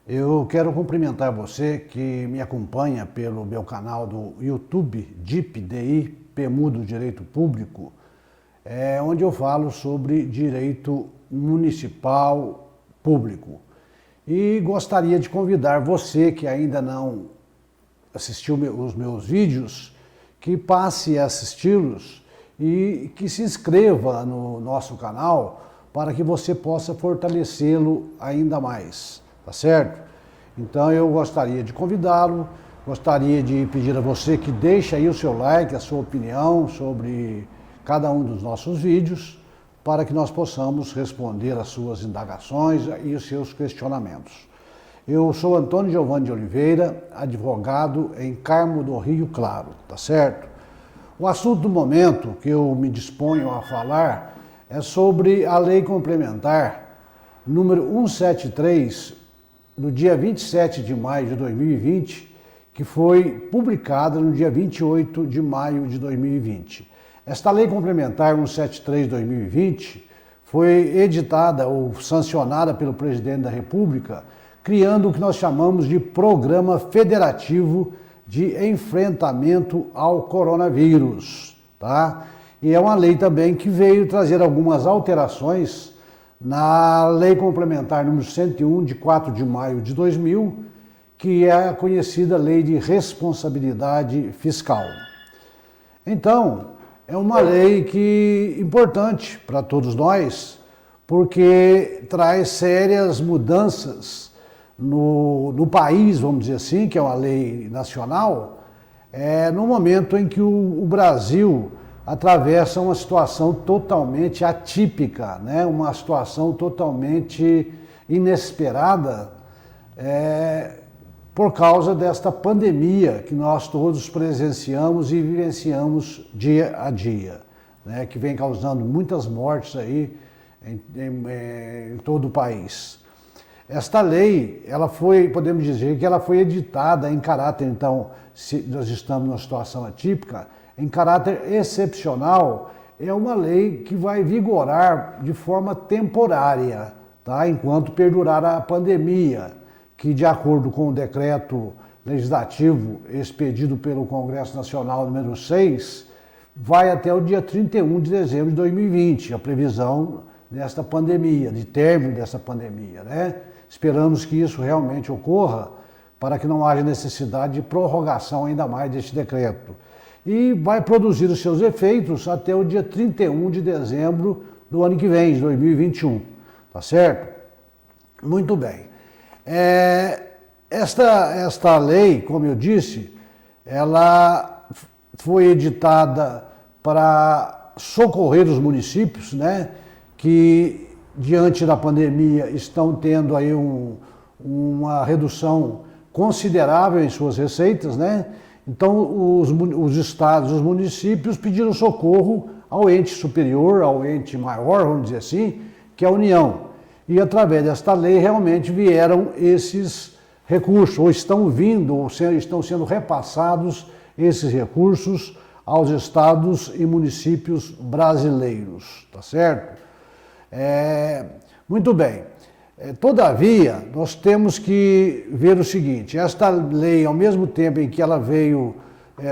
Eu quero cumprimentar você que me acompanha pelo meu canal do YouTube, DIP, PMUdo Direito Público, onde eu falo sobre direito municipal público. E gostaria de convidar você que ainda não assistiu os meus vídeos, que passe a assisti-los e que se inscreva no nosso canal para que você possa fortalecê-lo ainda mais, tá certo? Então eu gostaria de convidá-lo, gostaria de pedir a você que deixe aí o seu like, a sua opinião sobre cada um dos nossos vídeos, para que nós possamos responder às suas indagações e os seus questionamentos. Eu sou Antônio Giovanni de Oliveira, advogado em Carmo do Rio Claro, tá certo? O assunto do momento que eu me disponho a falar é sobre a Lei Complementar número 173, do dia 27 de maio de 2020, que foi publicada no dia 28 de maio de 2020. Esta Lei Complementar 173/2020 foi editada ou sancionada pelo Presidente da República, criando o que nós chamamos de Programa Federativo de Enfrentamento ao Coronavírus, tá? E é uma lei também que veio trazer algumas alterações na Lei Complementar número 101, de 4 de maio de 2000, que é a conhecida Lei de Responsabilidade Fiscal. Então, é uma lei importante para todos nós, porque traz sérias mudanças no país, vamos dizer assim, que é uma lei nacional, no momento em que o Brasil atravessa uma situação totalmente atípica, né? Uma situação totalmente inesperada, por causa desta pandemia que nós todos presenciamos e vivenciamos dia a dia, né? Que vem causando muitas mortes aí em todo o país. Esta lei, podemos dizer que ela foi editada em caráter, então, se nós estamos numa situação atípica, em caráter excepcional, é uma lei que vai vigorar de forma temporária, tá? Enquanto perdurar a pandemia, que de acordo com o decreto legislativo expedido pelo Congresso Nacional número 6, vai até o dia 31 de dezembro de 2020, a previsão desta pandemia, de término dessa pandemia, né? Esperamos que isso realmente ocorra para que não haja necessidade de prorrogação ainda mais deste decreto. E vai produzir os seus efeitos até o dia 31 de dezembro do ano que vem, de 2021, tá certo? Muito bem. Esta lei, como eu disse, ela foi editada para socorrer os municípios, né, que diante da pandemia estão tendo aí uma redução considerável em suas receitas, né? Então os estados, os municípios pediram socorro ao ente superior, ao ente maior, vamos dizer assim, que é a União. E através desta lei realmente vieram esses recursos, ou estão vindo, ou estão sendo repassados esses recursos aos estados e municípios brasileiros, tá certo? Muito bem. Todavia, nós temos que ver o seguinte: esta lei, ao mesmo tempo em que ela veio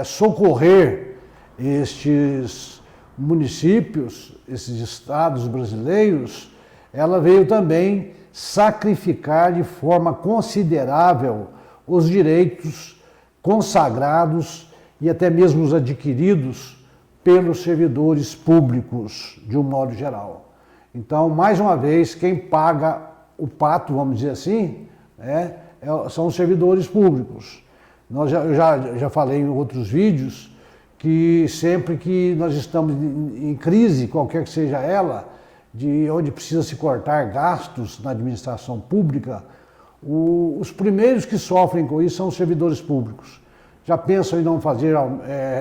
socorrer estes municípios, esses estados brasileiros, ela veio também sacrificar de forma considerável os direitos consagrados e até mesmo os adquiridos pelos servidores públicos, de um modo geral. Então, mais uma vez, quem paga o pato, vamos dizer assim, são os servidores públicos. Eu já falei em outros vídeos que sempre que nós estamos em crise, qualquer que seja ela, de onde precisa se cortar gastos na administração pública, os primeiros que sofrem com isso são os servidores públicos. Já pensam em não fazer,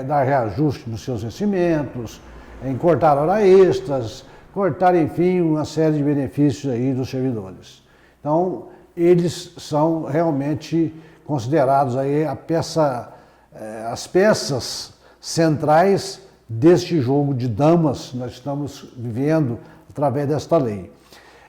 dar reajuste nos seus vencimentos, em cortar horas extras, cortar, enfim, uma série de benefícios aí dos servidores. Então, eles são realmente considerados aí as peças centrais deste jogo de damas que nós estamos vivendo através desta lei.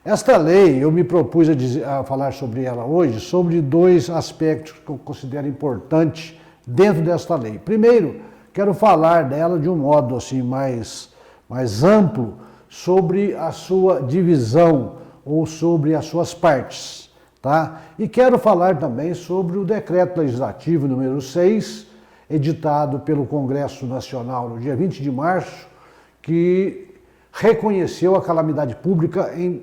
Esta lei, eu me propus a falar sobre ela hoje, sobre dois aspectos que eu considero importantes dentro desta lei. Primeiro, quero falar dela de um modo assim mais amplo sobre a sua divisão ou sobre as suas partes, tá? E quero falar também sobre o decreto legislativo número 6, editado pelo Congresso Nacional no dia 20 de março, que reconheceu a calamidade pública em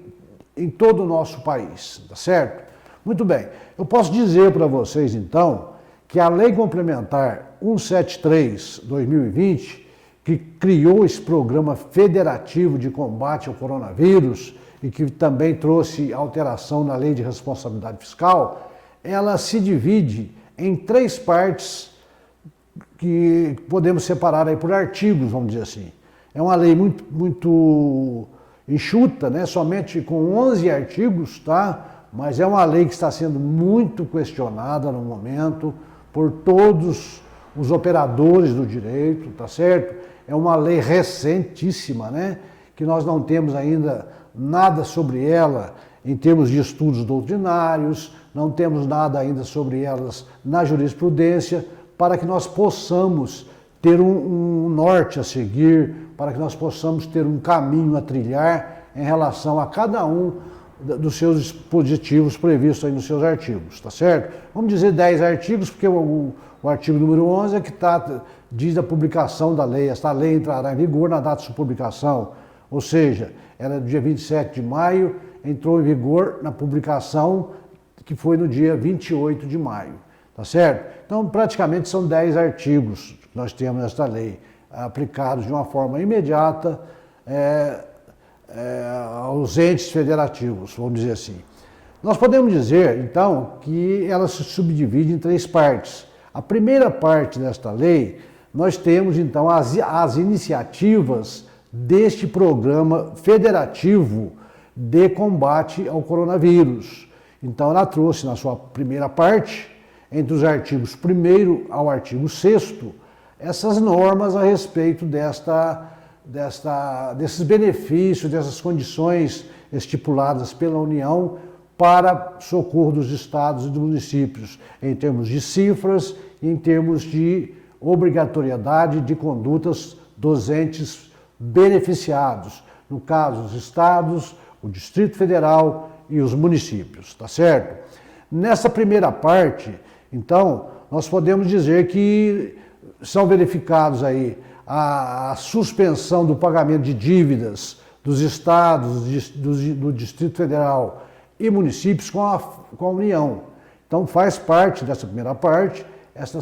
todo o nosso país, tá certo? Muito bem, eu posso dizer para vocês então que a Lei Complementar 173/2020, que criou esse programa federativo de combate ao coronavírus e que também trouxe alteração na Lei de Responsabilidade Fiscal, ela se divide em 3 partes que podemos separar aí por artigos, vamos dizer assim. É uma lei muito enxuta, né? Somente com 11 artigos, tá? Mas é uma lei que está sendo muito questionada no momento por todos os operadores do direito, tá certo? É uma lei recentíssima, né? Que nós não temos ainda nada sobre ela em termos de estudos doutrinários, não temos nada ainda sobre elas na jurisprudência, para que nós possamos ter um norte a seguir, para que nós possamos ter um caminho a trilhar em relação a cada um dos seus dispositivos previstos aí nos seus artigos, tá certo? Vamos dizer 10 artigos, porque o artigo número 11 é que diz a publicação da lei. Esta lei entrará em vigor na data de sua publicação, ou seja, era do dia 27 de maio, entrou em vigor na publicação que foi no dia 28 de maio, tá certo? Então, praticamente são 10 artigos que nós temos nesta lei, aplicados de uma forma imediata aos entes federativos, vamos dizer assim. Nós podemos dizer, então, que ela se subdivide em 3 partes. A primeira parte desta lei, nós temos, então, as iniciativas deste programa federativo de combate ao coronavírus. Então, ela trouxe na sua primeira parte, entre os artigos 1º ao artigo 6º, essas normas a respeito desses benefícios, dessas condições estipuladas pela União para socorro dos estados e dos municípios, em termos de cifras e em termos de obrigatoriedade de condutas dos entes beneficiados, no caso, os estados, o Distrito Federal e os municípios, tá certo? Nessa primeira parte, então, nós podemos dizer que são verificados aí a suspensão do pagamento de dívidas dos estados, do Distrito Federal e municípios com a União. Então, faz parte dessa primeira parte, essa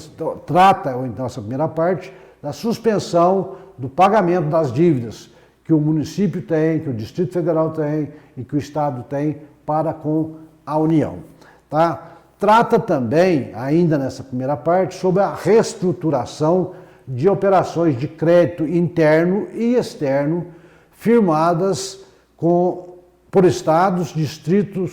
primeira parte da suspensão do pagamento das dívidas que o município tem, que o Distrito Federal tem e que o Estado tem para com a União, tá? Trata também, ainda nessa primeira parte, sobre a reestruturação de operações de crédito interno e externo firmadas por estados, Distrito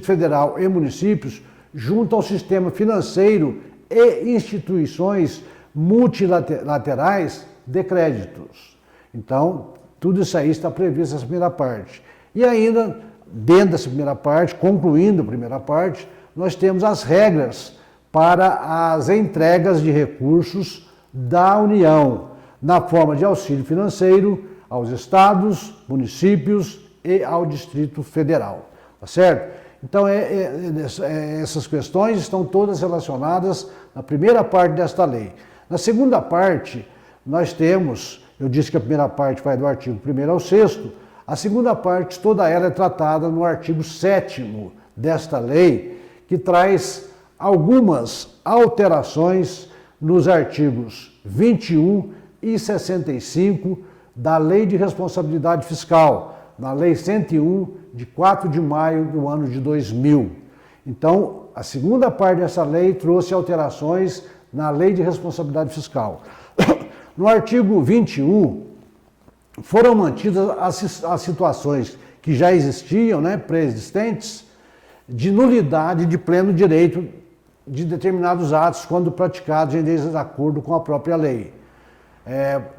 Federal e municípios junto ao sistema financeiro e instituições multilaterais de créditos. Então, tudo isso aí está previsto nessa primeira parte. E ainda, dentro dessa primeira parte, concluindo a primeira parte, nós temos as regras para as entregas de recursos da União, na forma de auxílio financeiro aos estados, municípios e ao Distrito Federal, tá certo? Então, essas questões estão todas relacionadas na primeira parte desta lei. Na segunda parte, nós temos, eu disse que a primeira parte vai do artigo 1º ao 6º, a segunda parte, toda ela é tratada no artigo 7º desta lei, que traz algumas alterações nos artigos 21 e 65 da Lei de Responsabilidade Fiscal, na Lei 101, de 4 de maio do ano de 2000. Então, a segunda parte dessa lei trouxe alterações na Lei de Responsabilidade Fiscal. No artigo 21, foram mantidas as situações que já existiam, né, pré-existentes, de nulidade de pleno direito de determinados atos quando praticados em desacordo com a própria lei.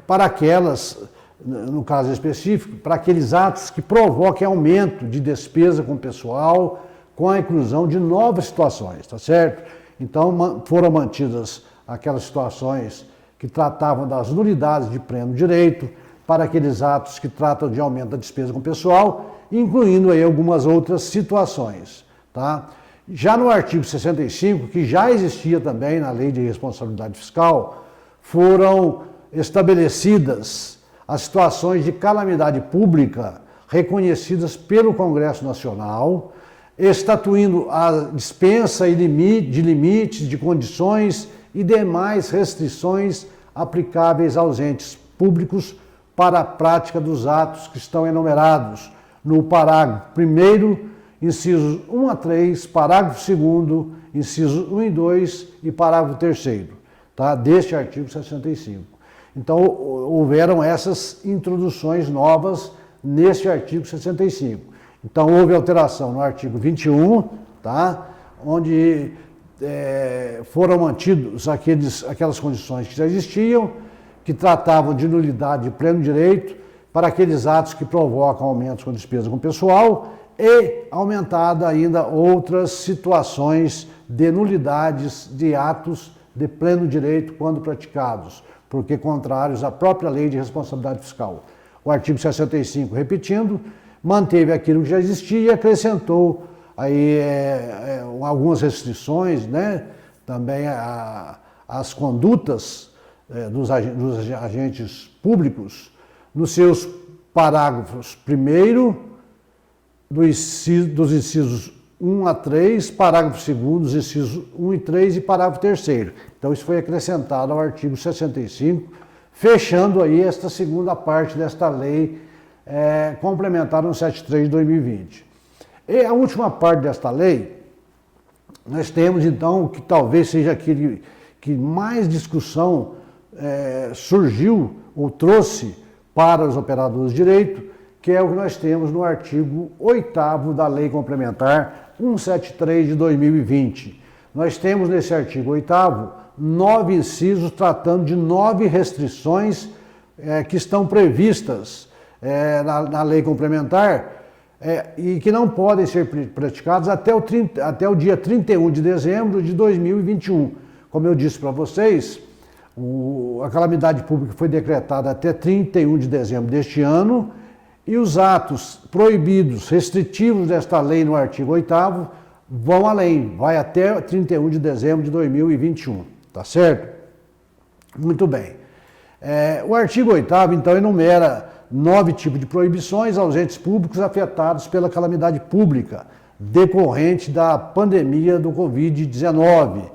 Para aquelas no caso específico, para aqueles atos que provoquem aumento de despesa com o pessoal, com a inclusão de novas situações, tá certo? Então, foram mantidas aquelas situações que tratavam das nulidades de pleno direito, para aqueles atos que tratam de aumento da despesa com o pessoal, incluindo aí algumas outras situações, tá? Já no artigo 65, que já existia também na Lei de Responsabilidade Fiscal, foram estabelecidas as situações de calamidade pública reconhecidas pelo Congresso Nacional, estatuindo a dispensa de limites, de condições e demais restrições aplicáveis aos entes públicos para a prática dos atos que estão enumerados no parágrafo 1º, incisos 1 a 3, parágrafo 2º, incisos 1 e 2 e parágrafo 3º, tá? Deste artigo 65. Então, houveram essas introduções novas neste artigo 65. Então, houve alteração no artigo 21, tá? Onde foram mantidos aquelas condições que já existiam, que tratavam de nulidade de pleno direito para aqueles atos que provocam aumentos com despesa com o pessoal e aumentada ainda outras situações de nulidades de atos de pleno direito quando praticados, porque contrários à própria Lei de Responsabilidade Fiscal. O artigo 65, repetindo, manteve aquilo que já existia e acrescentou aí algumas restrições, né? Também as condutas dos agentes públicos, nos seus parágrafos 1º, dos incisos 1 a 3, parágrafo 2º, dos incisos 1 e 3 e parágrafo 3º. Então, isso foi acrescentado ao artigo 65, fechando aí esta segunda parte desta lei complementar 173 de 2020. E a última parte desta lei, nós temos então, que talvez seja aquele que mais discussão surgiu ou trouxe para os operadores de direito, que é o que nós temos no artigo 8º da Lei Complementar 173 de 2020. Nós temos nesse artigo 8º 9 incisos tratando de 9 restrições que estão previstas na Lei Complementar e que não podem ser praticadas até o dia 31 de dezembro de 2021. Como eu disse para vocês, a calamidade pública foi decretada até 31 de dezembro deste ano e os atos proibidos, restritivos desta lei no artigo 8º vão além, vai até 31 de dezembro de 2021, tá certo? Muito bem. O artigo 8º, então, enumera 9 tipos de proibições aos entes públicos afetados pela calamidade pública decorrente da pandemia do Covid-19,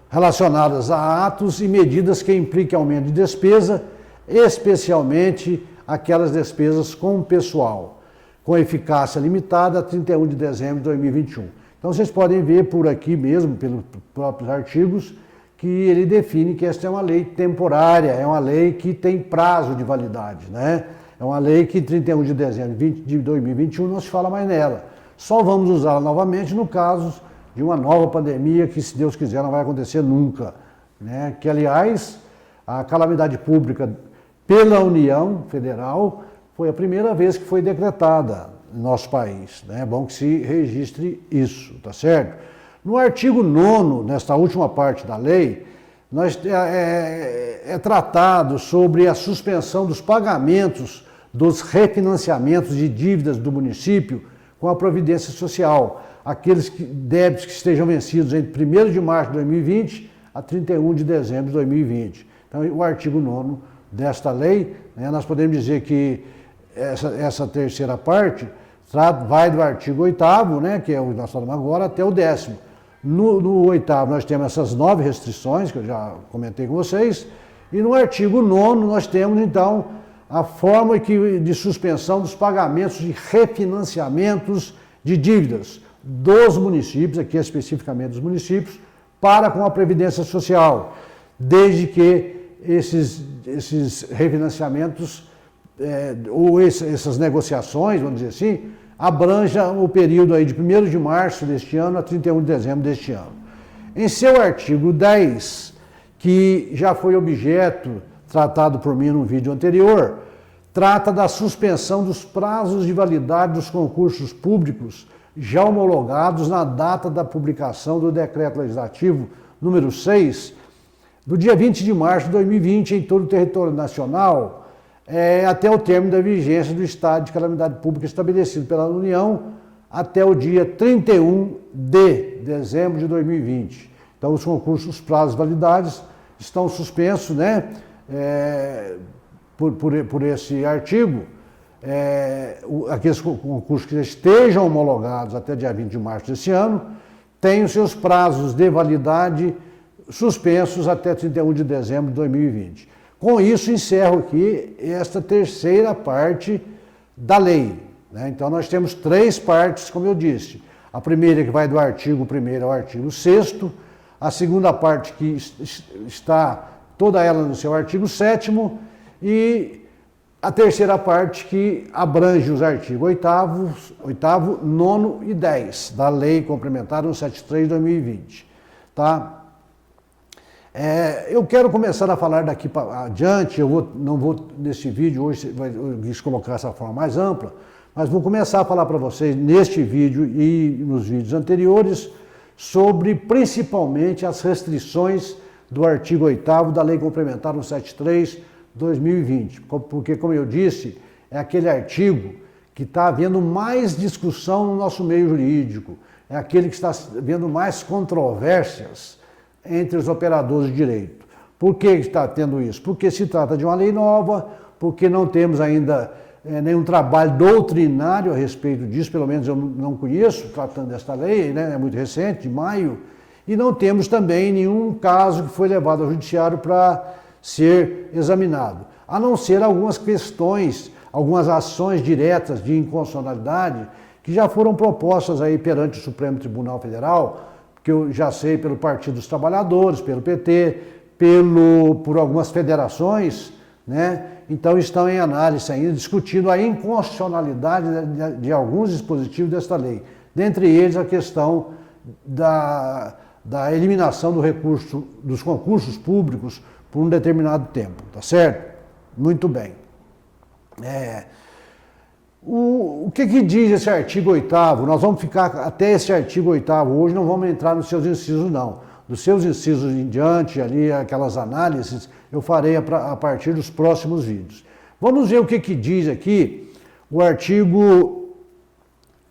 relacionadas a atos e medidas que impliquem aumento de despesa, especialmente aquelas despesas com o pessoal, com eficácia limitada a 31 de dezembro de 2021. Então, vocês podem ver por aqui mesmo, pelos próprios artigos, que ele define que esta é uma lei temporária, é uma lei que tem prazo de validade, né? É uma lei que 31 de dezembro de 2021 não se fala mais nela. Só vamos usá-la novamente no caso de uma nova pandemia que, se Deus quiser, não vai acontecer nunca, né? Que, aliás, a calamidade pública pela União Federal foi a primeira vez que foi decretada no nosso país, né? É bom que se registre isso, tá certo? No artigo 9º, nesta última parte da lei, é tratado sobre a suspensão dos pagamentos dos refinanciamentos de dívidas do município com a Previdência Social, aqueles débitos que estejam vencidos entre 1º de março de 2020 a 31 de dezembro de 2020. Então, o artigo 9º desta lei, né, nós podemos dizer que essa terceira parte vai do artigo 8º, né, que é o que nós falamos agora, até o 10º. No 8º nós temos essas 9 restrições, que eu já comentei com vocês, e no artigo 9º nós temos, então, a forma de suspensão dos pagamentos de refinanciamentos de dívidas dos municípios, aqui especificamente dos municípios, para com a Previdência Social, desde que esses refinanciamentos ou essas negociações, vamos dizer assim, abranjam o período aí de 1º de março deste ano a 31 de dezembro deste ano. Em seu artigo 10, que já foi objeto, tratado por mim no vídeo anterior, trata da suspensão dos prazos de validade dos concursos públicos já homologados na data da publicação do Decreto Legislativo número 6, do dia 20 de março de 2020, em todo o território nacional, até o término da vigência do estado de calamidade pública estabelecido pela União, até o dia 31 de dezembro de 2020. Então, os concursos, os prazos de validade estão suspensos, né, por esse artigo. Aqueles concursos que estejam homologados até dia 20 de março desse ano, têm os seus prazos de validade suspensos até 31 de dezembro de 2020. Com isso, encerro aqui esta terceira parte da lei, né? Então, nós temos três partes, como eu disse. A primeira que vai do artigo 1º ao artigo 6º, a segunda parte que está toda ela no seu artigo 7º, e a terceira parte que abrange os artigos 8º, 9º e 10 da Lei Complementar 173 de 2020. Tá? Eu quero começar a falar daqui para adiante, não vou nesse vídeo hoje, eu quis colocar essa forma mais ampla, mas vou começar a falar para vocês neste vídeo e nos vídeos anteriores sobre principalmente as restrições do artigo 8º da Lei Complementar 173 2020, porque, como eu disse, é aquele artigo que está havendo mais discussão no nosso meio jurídico, é aquele que está havendo mais controvérsias entre os operadores de direito. Por que está tendo isso? Porque se trata de uma lei nova, porque não temos ainda nenhum trabalho doutrinário a respeito disso, pelo menos eu não conheço, tratando desta lei, né, é muito recente, de maio, e não temos também nenhum caso que foi levado ao judiciário para ser examinado, a não ser algumas questões, algumas ações diretas de inconstitucionalidade que já foram propostas aí perante o Supremo Tribunal Federal, que eu já sei pelo Partido dos Trabalhadores, pelo PT, por algumas federações, né? Então estão em análise ainda, discutindo a inconstitucionalidade de alguns dispositivos desta lei, dentre eles a questão da eliminação do recurso dos concursos públicos por um determinado tempo, tá certo? Muito bem. O que diz esse artigo 8º? Nós vamos ficar até esse artigo 8º hoje, não vamos entrar nos seus incisos não. Dos seus incisos em diante, ali, aquelas análises, eu farei a partir dos próximos vídeos. Vamos ver o que diz aqui o artigo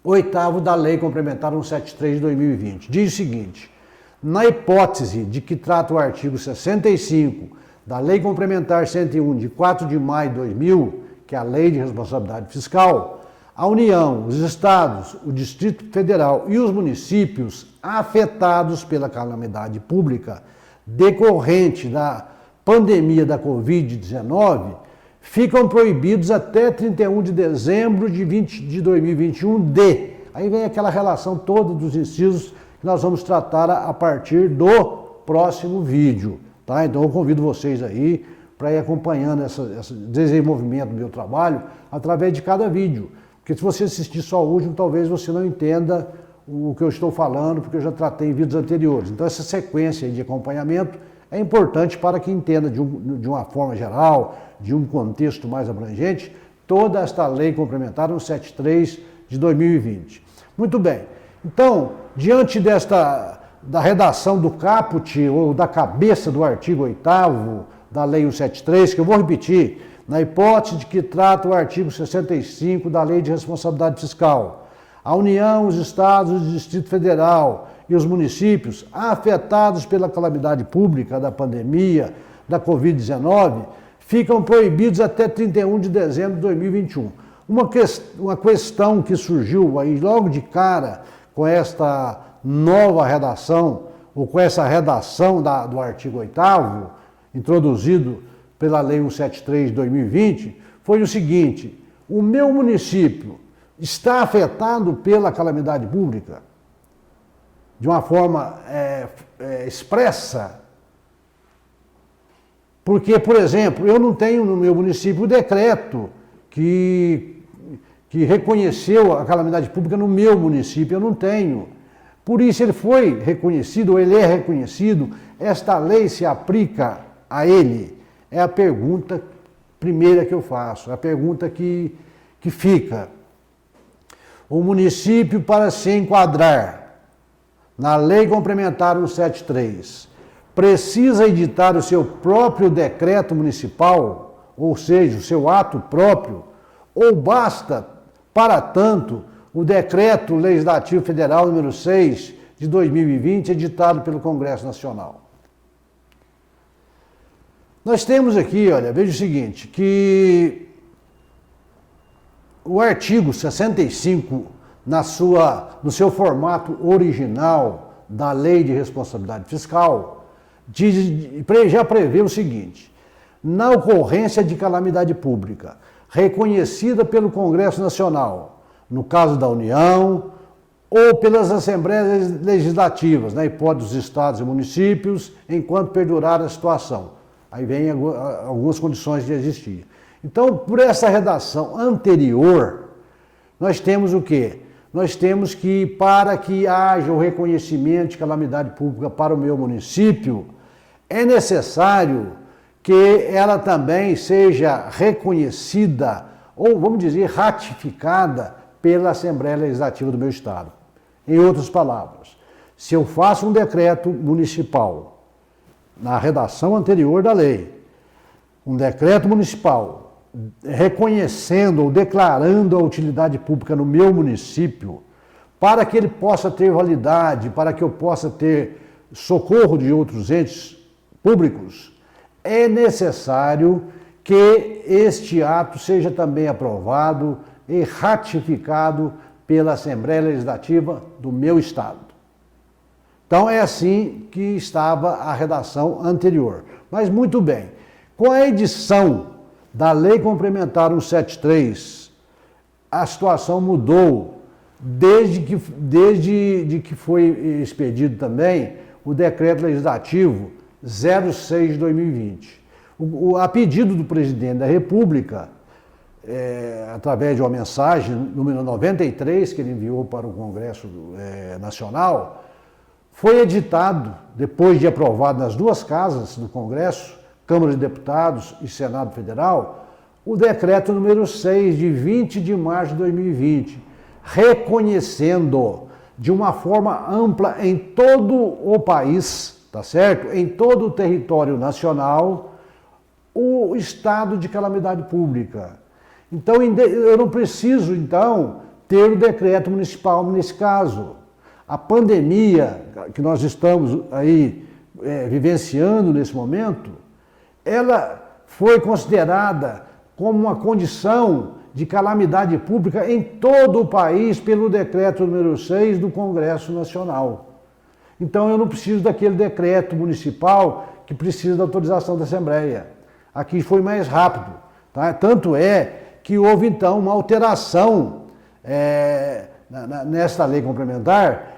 8º da Lei Complementar 173 de 2020. Diz o seguinte: na hipótese de que trata o artigo 65 da Lei Complementar 101 de 4 de maio de 2000, que é a Lei de Responsabilidade Fiscal, a União, os Estados, o Distrito Federal e os municípios afetados pela calamidade pública decorrente da pandemia da Covid-19 ficam proibidos até 31 de dezembro de 2021 Aí vem aquela relação toda dos incisos que nós vamos tratar a partir do próximo vídeo. Tá? Então eu convido vocês aí para ir acompanhando esse desenvolvimento do meu trabalho através de cada vídeo. Porque se você assistir só o último, talvez você não entenda o que eu estou falando, porque eu já tratei em vídeos anteriores. Então essa sequência de acompanhamento é importante para que entenda de uma forma geral, de um contexto mais abrangente, toda esta Lei Complementar 173 de 2020. Muito bem. Então, diante da redação do caput ou da cabeça do artigo 8º da Lei 173, que eu vou repetir, na hipótese de que trata o artigo 65 da Lei de Responsabilidade Fiscal, a União, os Estados, o Distrito Federal e os municípios afetados pela calamidade pública da pandemia da Covid-19 ficam proibidos até 31 de dezembro de 2021. Uma questão que surgiu aí logo de cara com esta nova redação, ou com essa redação do artigo 8º, introduzido pela Lei 173 de 2020, foi o seguinte: o meu município está afetado pela calamidade pública de uma forma expressa? Porque, por exemplo, eu não tenho no meu município o decreto que reconheceu a calamidade pública no meu município, eu não tenho. Por isso ele foi reconhecido, ou ele é reconhecido, esta lei se aplica a ele. é a pergunta primeira que eu faço, a pergunta que fica. O município, para se enquadrar na Lei Complementar 173, precisa editar o seu próprio decreto municipal, ou seja, o seu ato próprio, ou basta, para tanto, o Decreto Legislativo Federal número 6 de 2020, editado pelo Congresso Nacional? Nós temos aqui, olha, veja o seguinte, que o artigo 65, no seu formato original da Lei de Responsabilidade Fiscal, já prevê o seguinte: na ocorrência de calamidade pública reconhecida pelo Congresso Nacional, no caso da União, ou pelas Assembleias Legislativas, na hipótese dos estados e municípios, enquanto perdurar a situação. Aí vem algumas condições de existir. Então, por essa redação anterior, nós temos o quê? Nós temos que, para que haja o reconhecimento de calamidade pública para o meu município, é necessário que ela também seja reconhecida, ou vamos dizer, ratificada pela Assembleia Legislativa do meu estado. Em outras palavras, se eu faço um decreto municipal, na redação anterior da lei, um decreto municipal reconhecendo ou declarando a utilidade pública no meu município, para que ele possa ter validade, para que eu possa ter socorro de outros entes públicos, é necessário que este ato seja também aprovado e ratificado pela Assembleia Legislativa do meu estado. Então é assim que estava a redação anterior. Mas muito bem, com a edição da Lei Complementar 173, a situação mudou desde que foi expedido também o Decreto Legislativo 06 de 2020. A pedido do Presidente da República, através de uma mensagem número 93, que ele enviou para o Congresso Nacional, foi editado, depois de aprovado nas duas casas do Congresso, Câmara de Deputados e Senado Federal, o decreto número 6, de 20 de março de 2020, reconhecendo de uma forma ampla em todo o país, tá certo? Em todo o território nacional, o estado de calamidade pública. Então, eu não preciso, então, ter o decreto municipal nesse caso. A pandemia que nós estamos aí vivenciando nesse momento, ela foi considerada como uma condição de calamidade pública em todo o país pelo decreto número 6 do Congresso Nacional. Então eu não preciso daquele decreto municipal que precisa da autorização da Assembleia. Aqui foi mais rápido. Tá? Tanto é que houve então uma alteração nesta lei complementar,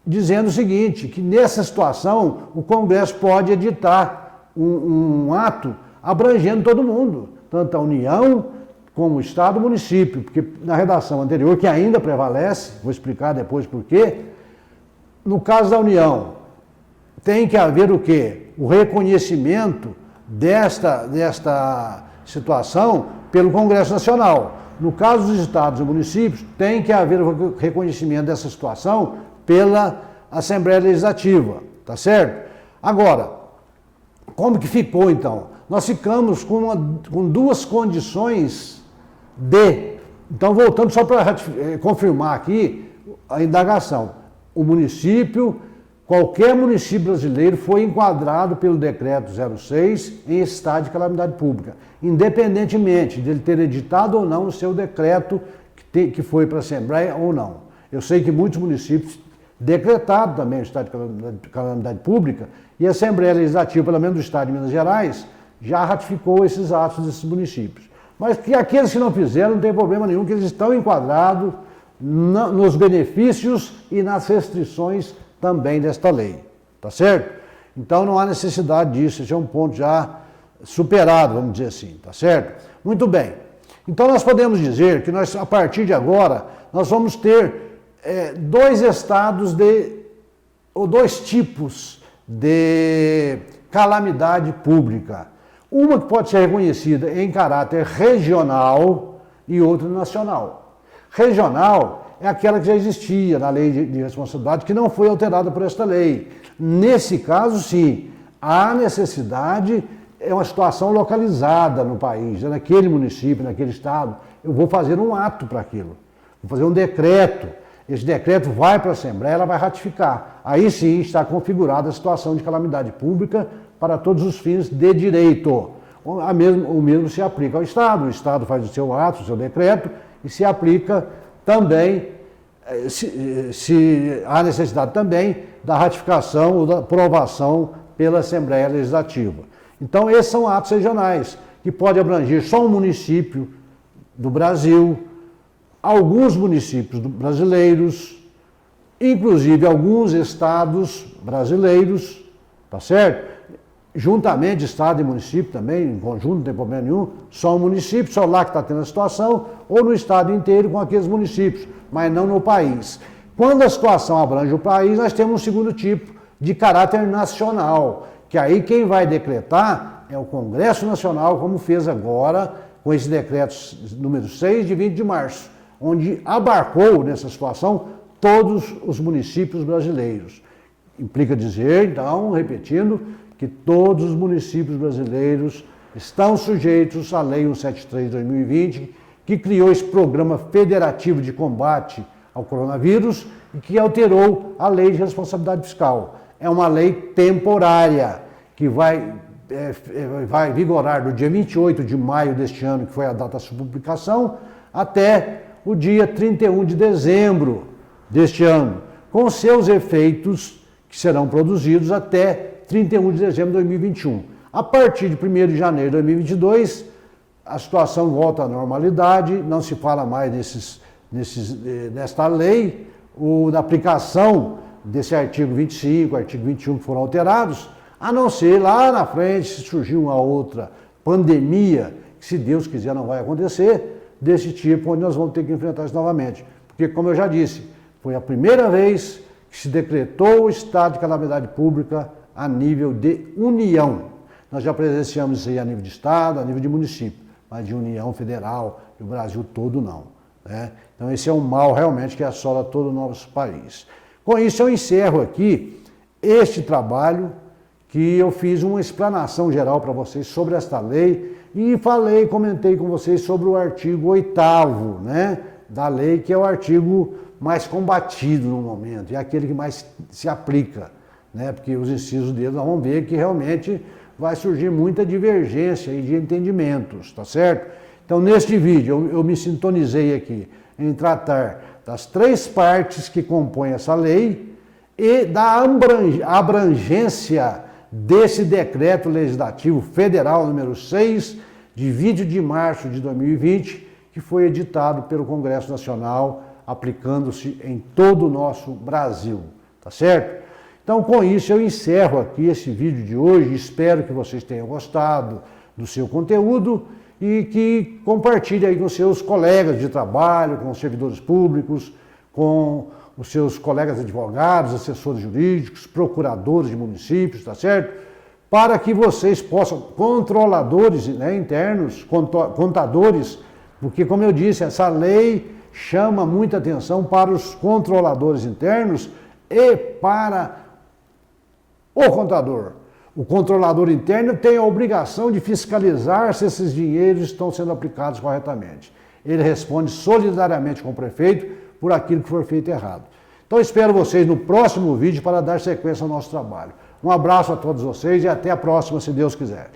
dizendo o seguinte, que nessa situação o Congresso pode editar um ato abrangendo todo mundo, tanto a União como o Estado e o município, porque na redação anterior, que ainda prevalece, vou explicar depois por quê, no caso da União, tem que haver o quê? O reconhecimento desta situação pelo Congresso Nacional. No caso dos estados e municípios, tem que haver o reconhecimento dessa situação pela Assembleia Legislativa, tá certo? Agora, como que ficou então? Nós ficamos com duas condições então voltando só para confirmar aqui a indagação, o município, qualquer município brasileiro foi enquadrado pelo decreto 06 em estado de calamidade pública, independentemente de ele ter editado ou não o seu decreto que foi para a Assembleia ou não. Eu sei que muitos municípios decretaram também o estado de calamidade pública e a Assembleia Legislativa, pelo menos do estado de Minas Gerais, já ratificou esses atos desses municípios. Mas que aqueles que não fizeram não tem problema nenhum, que eles estão enquadrados nos benefícios e nas restrições também desta lei, tá certo? Então não há necessidade disso, esse é um ponto já superado, vamos dizer assim, tá certo? Muito bem, então nós podemos dizer que nós, a partir de agora, nós vamos ter dois estados ou dois tipos de calamidade pública. Uma que pode ser reconhecida em caráter regional e outra nacional. Regional é aquela que já existia na lei de responsabilidade, que não foi alterada por esta lei. Nesse caso, sim, há necessidade, é uma situação localizada no país, naquele município, naquele estado. Eu vou fazer um ato para aquilo, vou fazer um decreto. Esse decreto vai para a Assembleia, ela vai ratificar. Aí sim está configurada a situação de calamidade pública para todos os fins de direito. O mesmo se aplica ao Estado. O Estado faz o seu ato, o seu decreto, e se aplica também, se há necessidade também da ratificação ou da aprovação pela Assembleia Legislativa. Então, esses são atos regionais, que podem abranger só um município do Brasil, alguns municípios brasileiros, inclusive alguns estados brasileiros, tá certo? Juntamente, estado e município também, em conjunto, não tem problema nenhum, só um município, só lá que está tendo a situação, ou no estado inteiro com aqueles municípios, mas não no país. Quando a situação abrange o país, nós temos um segundo tipo, de caráter nacional, que aí quem vai decretar é o Congresso Nacional, como fez agora com esse decreto número 6 de 20 de março, onde abarcou nessa situação todos os municípios brasileiros. Implica dizer, então, repetindo, que todos os municípios brasileiros estão sujeitos à Lei 173 de 2020, que criou esse programa federativo de combate ao coronavírus e que alterou a Lei de Responsabilidade Fiscal. É uma lei temporária que vai vigorar do dia 28 de maio deste ano, que foi a data da sua publicação, até o dia 31 de dezembro deste ano, com seus efeitos que serão produzidos até 31 de dezembro de 2021. A partir de 1º de janeiro de 2022, a situação volta à normalidade, não se fala mais nesta lei, da aplicação desse artigo 25, artigo 21 que foram alterados, a não ser lá na frente, se surgir uma outra pandemia, que se Deus quiser não vai acontecer, desse tipo, onde nós vamos ter que enfrentar isso novamente. Porque, como eu já disse, foi a primeira vez que se decretou o estado de calamidade pública a nível de União. Nós já presenciamos isso aí a nível de estado, a nível de município, mas de União Federal, do Brasil todo não, né? Então esse é um mal realmente que assola todo o nosso país. Com isso eu encerro aqui este trabalho, que eu fiz uma explanação geral para vocês sobre esta lei e comentei com vocês sobre o artigo 8º, né, da lei, que é o artigo mais combatido no momento, e é aquele que mais se aplica, né, porque os incisos dele nós vamos ver que realmente vai surgir muita divergência aí de entendimentos, tá certo? Então, neste vídeo, eu me sintonizei aqui em tratar das 3 partes que compõem essa lei e da abrangência desse decreto legislativo federal número 6, de 20 de março de 2020, que foi editado pelo Congresso Nacional, aplicando-se em todo o nosso Brasil, tá certo? Então, com isso, eu encerro aqui esse vídeo de hoje. Espero que vocês tenham gostado do seu conteúdo e que compartilhe aí com seus colegas de trabalho, com os servidores públicos, com os seus colegas advogados, assessores jurídicos, procuradores de municípios, tá certo? Para que vocês possam, controladores, né, internos, contadores, porque, como eu disse, essa lei chama muita atenção para os controladores internos e para o contador. O controlador interno tem a obrigação de fiscalizar se esses dinheiros estão sendo aplicados corretamente. Ele responde solidariamente com o prefeito por aquilo que for feito errado. Então espero vocês no próximo vídeo para dar sequência ao nosso trabalho. Um abraço a todos vocês e até a próxima, se Deus quiser.